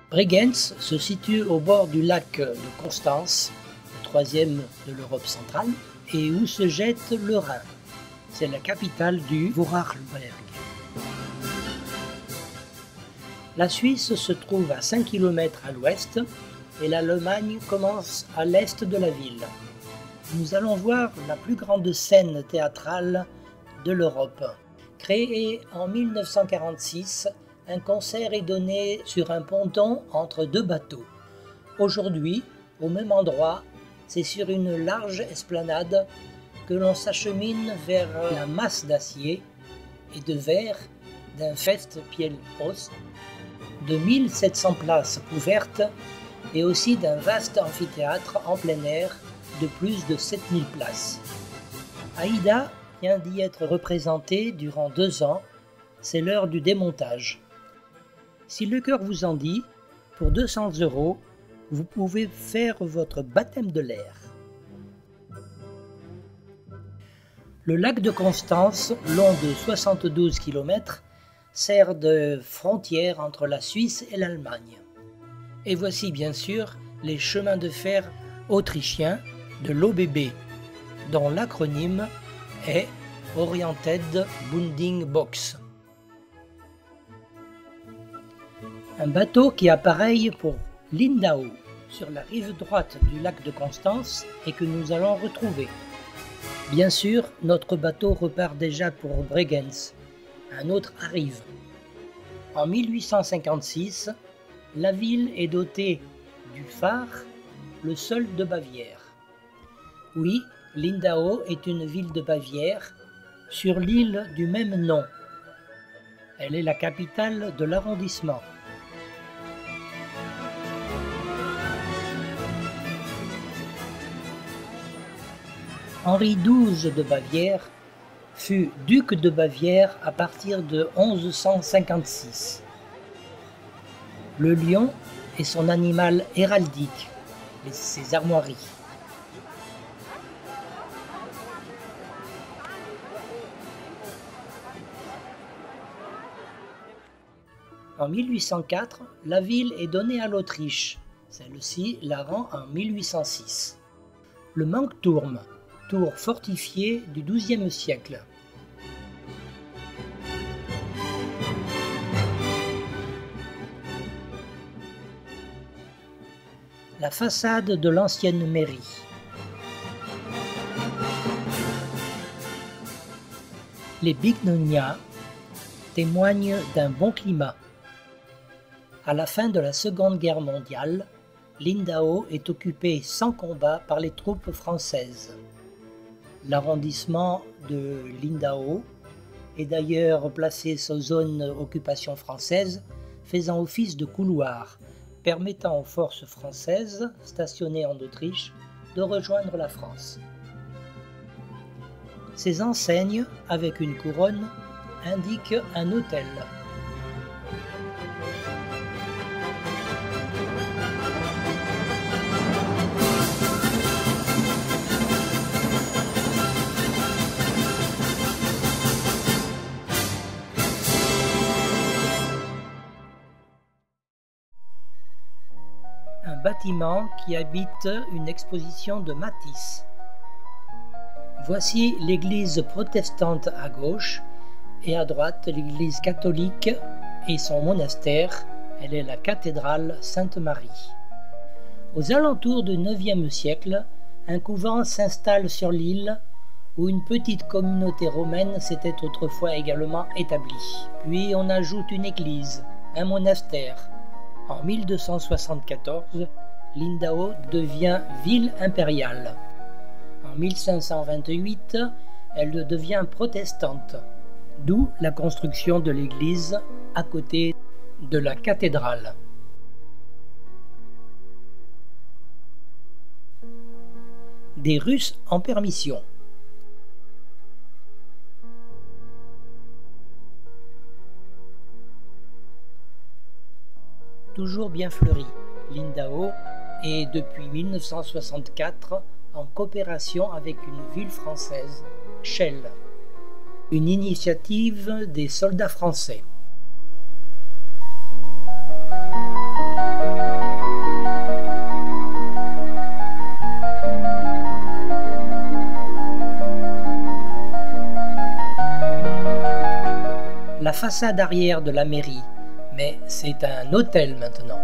Bregenz se situe au bord du lac de Constance, le troisième de l'Europe centrale, et où se jette le Rhin. C'est la capitale du Vorarlberg. La Suisse se trouve à 5 km à l'ouest et l'Allemagne commence à l'est de la ville. Nous allons voir la plus grande scène théâtrale de l'Europe. Créée en 1946, un concert est donné sur un ponton entre deux bateaux. Aujourd'hui, au même endroit, c'est sur une large esplanade que l'on s'achemine vers la masse d'acier et de verre d'un Festspielhaus de 1700 places couvertes et aussi d'un vaste amphithéâtre en plein air de plus de 7000 places. Aïda vient d'y être représentée durant 2 ans, c'est l'heure du démontage. Si le cœur vous en dit, pour 200 €, vous pouvez faire votre baptême de l'air. Le lac de Constance, long de 72 km, sert de frontière entre la Suisse et l'Allemagne. Et voici bien sûr les chemins de fer autrichiens de l'OBB, dont l'acronyme est Oriented Bunding Box. Un bateau qui appareille pour Lindau, sur la rive droite du lac de Constance et que nous allons retrouver. Bien sûr, notre bateau repart déjà pour Bregenz. Un autre arrive. En 1856, la ville est dotée du phare, le seul de Bavière. Oui, Lindau est une ville de Bavière, sur l'île du même nom. Elle est la capitale de l'arrondissement. Henri XII de Bavière fut duc de Bavière à partir de 1156. Le lion est son animal héraldique, ses armoiries. En 1804, la ville est donnée à l'Autriche. Celle-ci la rend en 1806. Le Mankturm, tour fortifié du XIIe siècle. La façade de l'ancienne mairie. Les bignonias témoignent d'un bon climat. À la fin de la Seconde Guerre mondiale, Lindau est occupé sans combat par les troupes françaises. L'arrondissement de Lindau est d'ailleurs placé sous zone occupation française, faisant office de couloir, permettant aux forces françaises stationnées en Autriche de rejoindre la France. Ces enseignes, avec une couronne, indiquent un hôtel. Un bâtiment qui habite une exposition de Matisse. Voici l'église protestante à gauche et à droite l'église catholique et son monastère, elle est la cathédrale Sainte-Marie. Aux alentours du IXe siècle, un couvent s'installe sur l'île où une petite communauté romaine s'était autrefois également établie. Puis on ajoute une église, un monastère. En 1274, Lindau devient ville impériale. En 1528, elle devient protestante, d'où la construction de l'église à côté de la cathédrale. Des Russes en permission. Toujours bien fleuri, Lindau est depuis 1964 en coopération avec une ville française, Chelles, une initiative des soldats français. la façade arrière de la mairie, mais c'est un hôtel maintenant.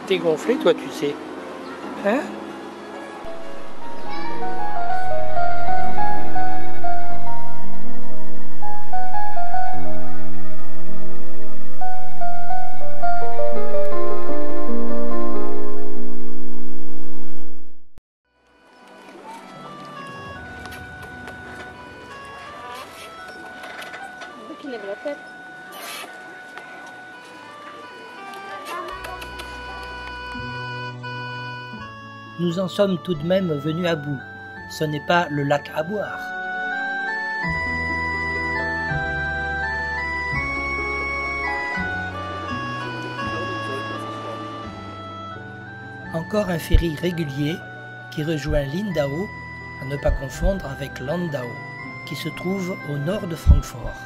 T'es gonflé, toi, tu sais. Hein? Qui lève la tête. Nous en sommes tout de même venus à bout. Ce n'est pas le lac à boire. Encore un ferry régulier qui rejoint Lindau, à ne pas confondre avec Landau, qui se trouve au nord de Francfort.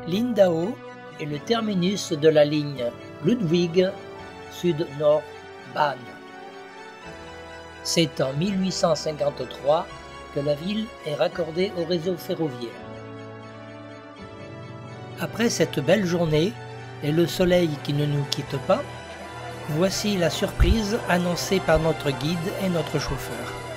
Lindau est le terminus de la ligne Ludwig Sud-Nord-Bahn. C'est en 1853 que la ville est raccordée au réseau ferroviaire. Après cette belle journée et le soleil qui ne nous quitte pas, voici la surprise annoncée par notre guide et notre chauffeur.